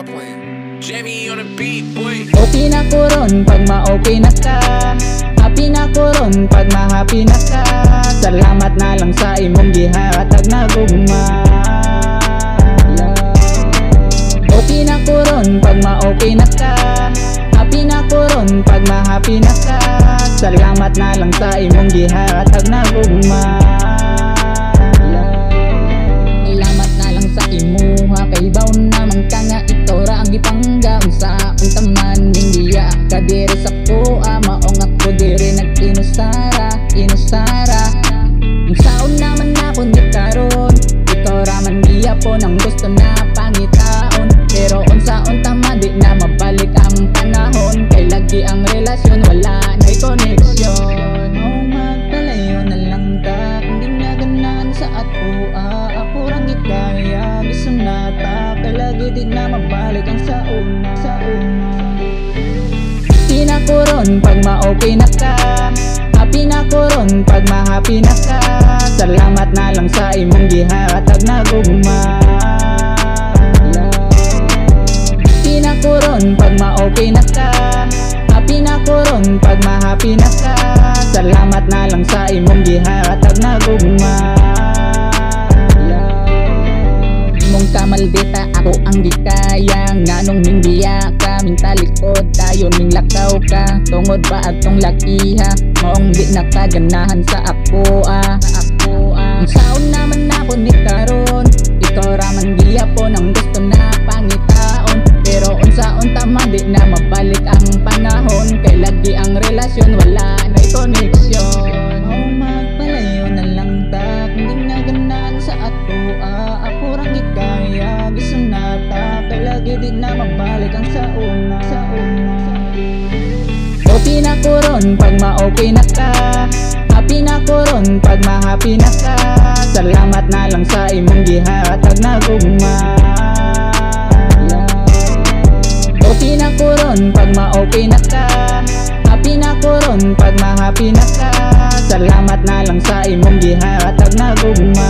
boy. Jamie on the beat, boy. Okay na ko ron pag ma-okay na ka. Happy na ko ron pag ma-happy na ka. Salamat na lang sa imong gihatag na gugma. Okay na ko ron pag ma-okay na ka. Happy na ko ron pag ma-happy na ka. Salamat na lang sa imong gihatag na gugma. Salamat na lang sa imuha kay baw naman ka nga ikaw ra ang gipanggaon sa untaman ning diya ka diri sa kuha maong ako diri nag-inusara unsaon naman ako di karon ikaw ra man diya po nang gusto na pangitaon pero unsaon tama di na mabalik ang panahon kay lagi ang relasyon wala na'y koneksyon magpalayo na lang ka hindi na ganan sa ato ako rang gikaya gusto na ta kay lagi di na mabalik ang sa una happy na ko ron pag ma-okay na ka. Happy na ko ron pag ma-happy na ka. Salamat na lang sa imong gihatag na gugma. Happy na ko ron pag ma-okay na ka. Happy na ko ron pag ma-happy na ka. Salamat na lang sa imong gihatag na gugma. Imong kamaldita ako ang gikaya nganong mindiya ka mintalikod tayo ning lakaw ka tungod ba atong lakiha maong di nakaganahan sa ako unsaon naman ako ni karon ikaw ra man giya po nang gusto na pangitaon pero unsaon tama di na mabalik ang panahon kay lagi ang relasyon wala na'y koneksyon magpalayo na lang ta hindi na ganan sa ato ako rang gikaya gusto na ta kay lagi di na mabalik ang sa una okay na ko ron pag ma-okay na ka. Happy na ko ron pag ma-happy na ka. Salamat na lang sa imong gihatag na gugma. Okay na ko ron pag ma-okay na ka. Happy na ko ron pag ma-happy na ka. Salamat na lang sa imong gihatag na gugma.